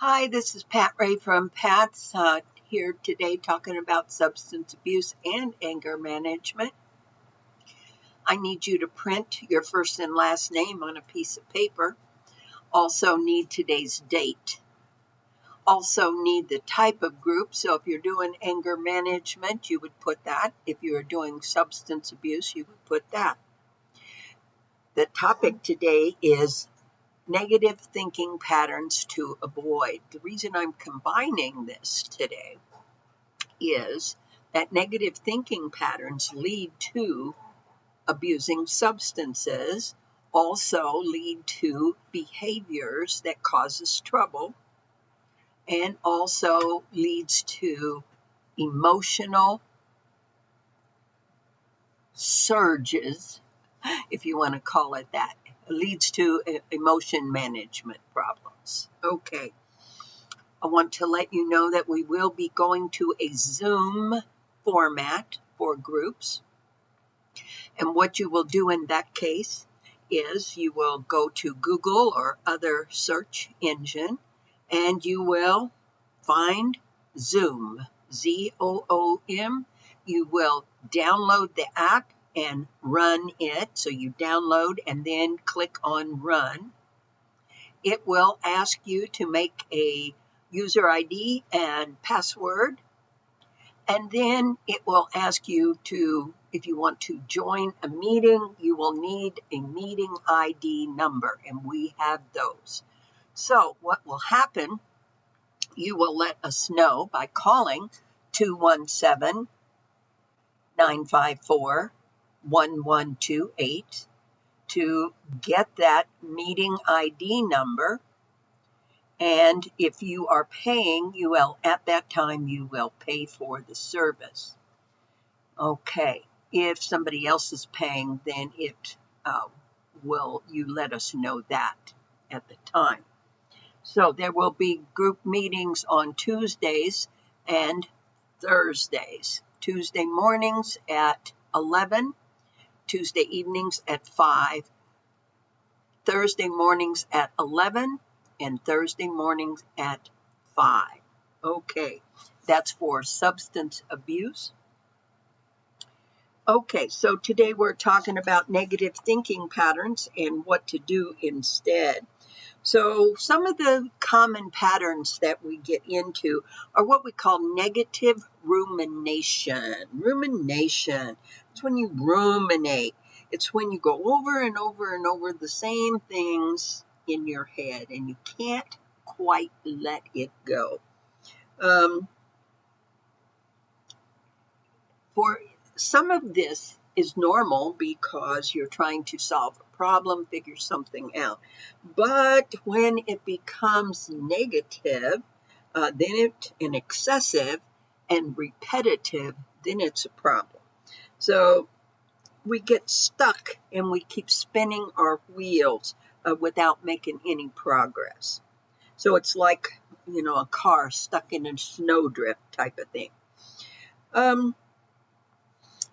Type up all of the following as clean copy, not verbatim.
Hi, this is Pat Ray from Pat's here today talking about substance abuse and anger management. I need you to print your first and last name on a piece of paper. Also need today's date. Also need the type of group. So if you're doing anger management, you would put that. If you're doing substance abuse, you would put that. The topic today is negative thinking patterns to avoid. The reason I'm combining this today is that negative thinking patterns lead to abusing substances, also lead to behaviors that causes trouble, and also leads to emotional surges, if you want to call it that. It leads to emotion management problems. Okay. I want to let you know that we will be going to a Zoom format for groups. And what you will do in that case is you will go to Google or other search engine and you will find Zoom, Z-O-O-M. You will download the app and run it. So you download and then click on run. It will ask you to make a user ID and password. And then it will ask you to, if you want to join a meeting, you will need a meeting ID number, and we have those. So what will happen, you will let us know by calling 217-954-1128 to get that meeting ID number. And if you are paying, you will, at that time, you will pay for the service. Okay, if somebody else is paying, then it you let us know that at the time. So there will be group meetings on Tuesdays and Thursdays. Tuesday mornings at 11, Tuesday evenings at 5, Thursday mornings at 11, and Thursday mornings at 5. Okay, that's for substance abuse. Okay, so today we're talking about negative thinking patterns and what to do instead. So some of the common patterns that we get into are what we call negative rumination. Rumination, it's when you ruminate. It's when you go over and over and over the same things in your head and you can't quite let it go. For some of this is normal because you're trying to solve a problem, figure something out. But when it becomes negative, and excessive and repetitive, then it's a problem. So we get stuck and we keep spinning our wheels without making any progress. So it's like, a car stuck in a snowdrift type of thing.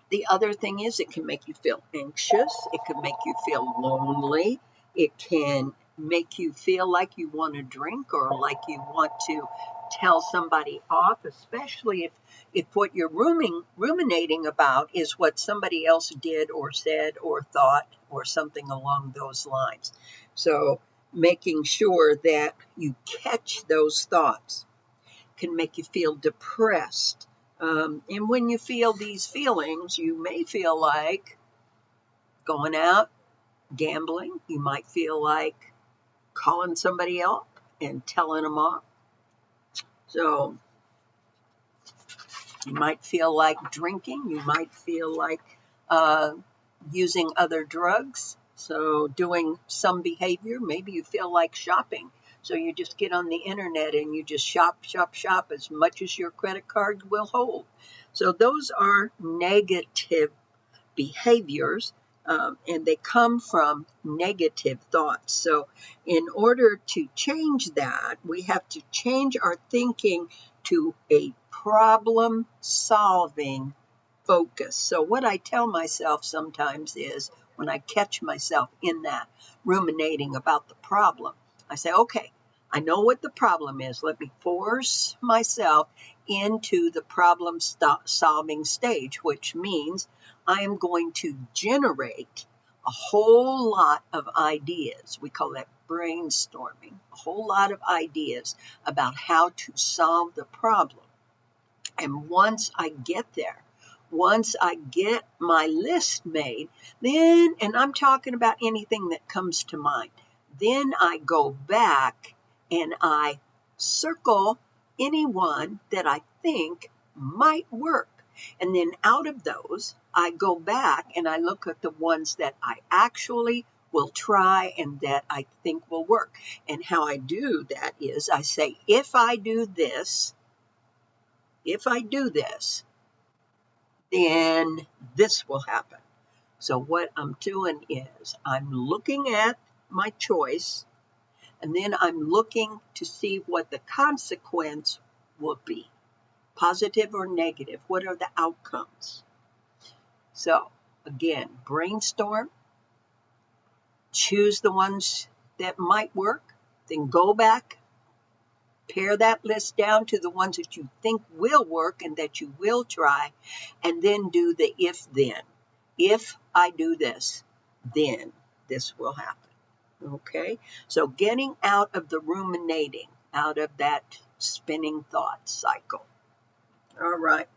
The other thing is it can make you feel anxious. It can make you feel lonely. It can make you feel like you want to drink or like you want to tell somebody off, especially if what you're ruminating about is what somebody else did or said or thought or something along those lines. So making sure that you catch those thoughts can make you feel depressed. And when you feel these feelings, you may feel like going out, gambling. You might feel like calling somebody up and telling them off. So you might feel like drinking. You might feel like using other drugs. So doing some behavior. Maybe you feel like shopping. So you just get on the internet and you just shop as much as your credit card will hold. So those are negative behaviors, and they come from negative thoughts. So in order to change that, we have to change our thinking to a problem-solving focus. So what I tell myself sometimes is, when I catch myself in that ruminating about the problem, I say, okay, I know what the problem is. Let me force myself into the problem solving stage, which means I am going to generate a whole lot of ideas. We call that brainstorming. A whole lot of ideas about how to solve the problem. And once I get there, once I get my list made, then, and I'm talking about anything that comes to mind, then I go back and I circle anyone that I think might work. And then out of those, I go back and I look at the ones that I actually will try and that I think will work. And how I do that is I say, if I do this, then this will happen. So what I'm doing is I'm looking at my choice, and then I'm looking to see what the consequence will be, positive or negative. What are the outcomes? So again, brainstorm, choose the ones that might work, then go back, pare that list down to the ones that you think will work and that you will try, and then do the if-then. If I do this, then this will happen. Okay? So getting out of the ruminating, out of that spinning thought cycle. All right.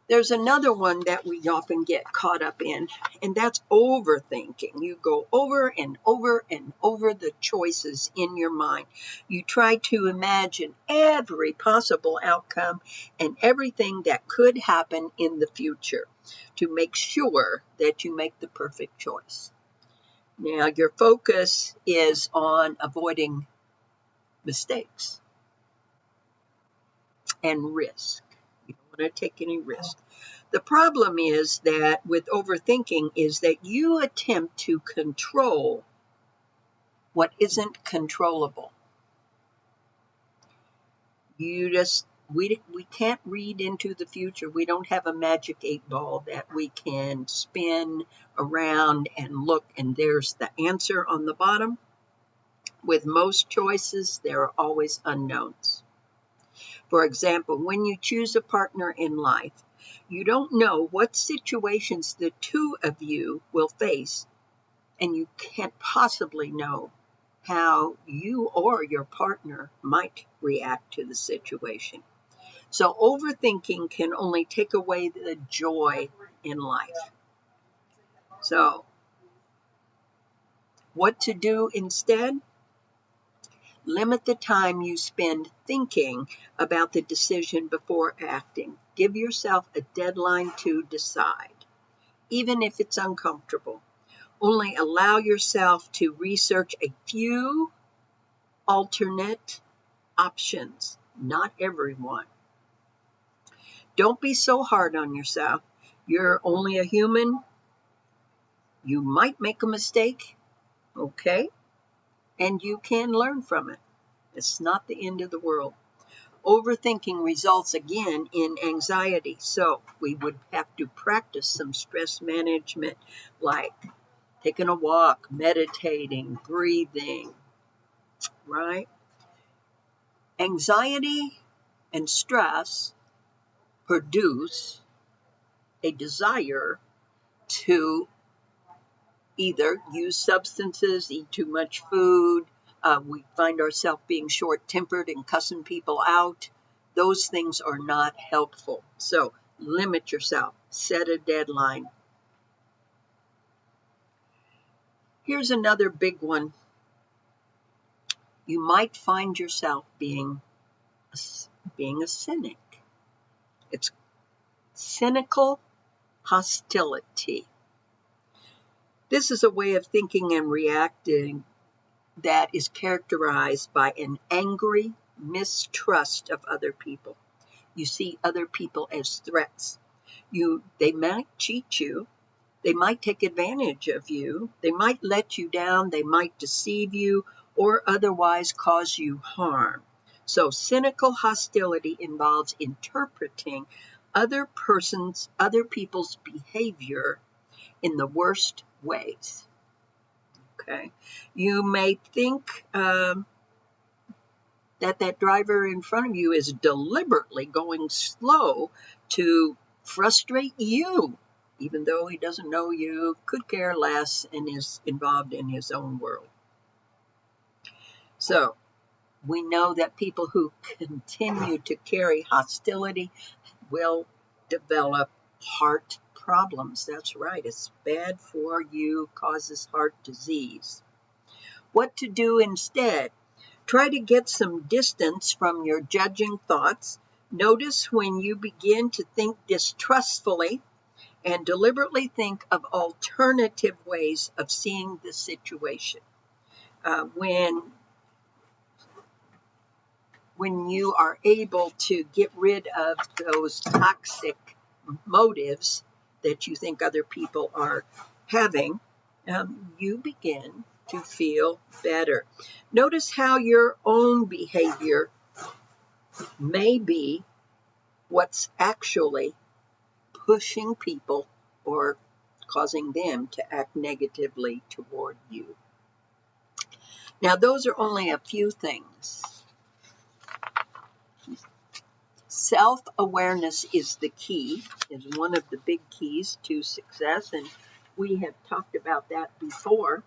There's another one that we often get caught up in, and that's overthinking. You go over and over and over the choices in your mind. You try to imagine every possible outcome and everything that could happen in the future to make sure that you make the perfect choice. Now, your focus is on avoiding mistakes and risk. You don't want to take any risk. The problem is that with overthinking is that you attempt to control what isn't controllable. We can't read into the future. We don't have a magic 8-ball that we can spin around and look and there's the answer on the bottom. With most choices, there are always unknowns. For example, when you choose a partner in life, you don't know what situations the two of you will face, and you can't possibly know how you or your partner might react to the situation. So overthinking can only take away the joy in life. So what to do instead? Limit the time you spend thinking about the decision before acting. Give yourself a deadline to decide, even if it's uncomfortable. Only allow yourself to research a few alternate options, not everyone. Don't be so hard on yourself. You're only a human. You might make a mistake, okay? And you can learn from it. It's not the end of the world. Overthinking results again in anxiety. So we would have to practice some stress management, like taking a walk, meditating, breathing, right? Anxiety and stress produce a desire to either use substances, eat too much food, we find ourselves being short-tempered and cussing people out. Those things are not helpful. So limit yourself. Set a deadline. Here's another big one. You might find yourself being a cynic. It's cynical hostility. This is a way of thinking and reacting that is characterized by an angry mistrust of other people. You see other people as threats. They might cheat you. They might take advantage of you. They might let you down. They might deceive you or otherwise cause you harm. So cynical hostility involves interpreting other people's behavior in the worst ways. Okay. You may think that driver in front of you is deliberately going slow to frustrate you, even though he doesn't know you, could care less, and is involved in his own world. So we know that people who continue to carry hostility will develop heart problems. That's right. It's bad for you, causes heart disease. What to do instead? Try to get some distance from your judging thoughts. Notice when you begin to think distrustfully and deliberately think of alternative ways of seeing the situation. When you are able to get rid of those toxic motives that you think other people are having, you begin to feel better. Notice how your own behavior may be what's actually pushing people or causing them to act negatively toward you. Now, those are only a few things. Self-awareness is the key, is one of the big keys to success, and we have talked about that before.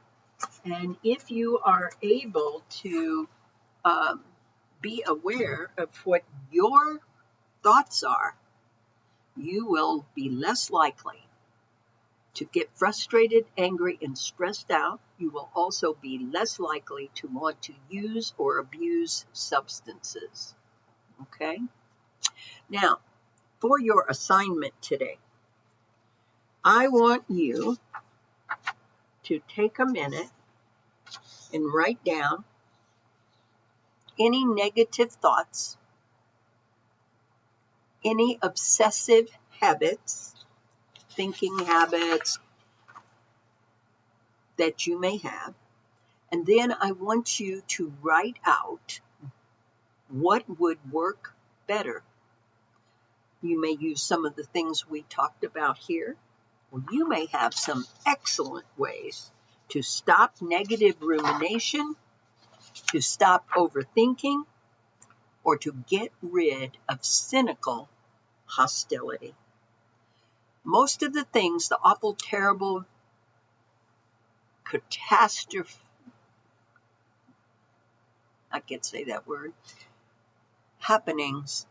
And if you are able to be aware of what your thoughts are, you will be less likely to get frustrated, angry, and stressed out. You will also be less likely to want to use or abuse substances. Okay? Now, for your assignment today, I want you to take a minute and write down any negative thoughts, any obsessive habits, thinking habits that you may have, and then I want you to write out what would work better. You may use some of the things we talked about here, or you may have some excellent ways to stop negative rumination, to stop overthinking, or to get rid of cynical hostility. Most of the things, the awful, terrible, catastrophe, I can't say that word, happenings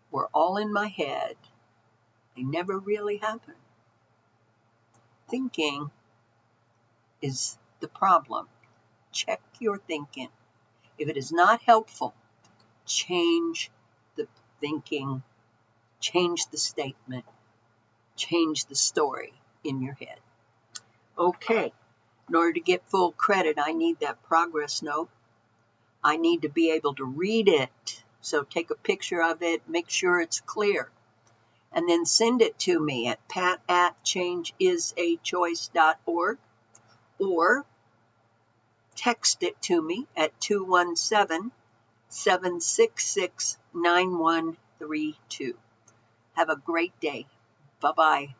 were all in my head. They never really happened. Thinking is the problem. Check your thinking. If it is not helpful, change the thinking, change the statement, change the story in your head. Okay, in order to get full credit, I need that progress note. I need to be able to read it. So take a picture of it, make sure it's clear, and then send it to me at pat@changeisachoice.org or text it to me at 217-766-9132. Have a great day. Bye-bye.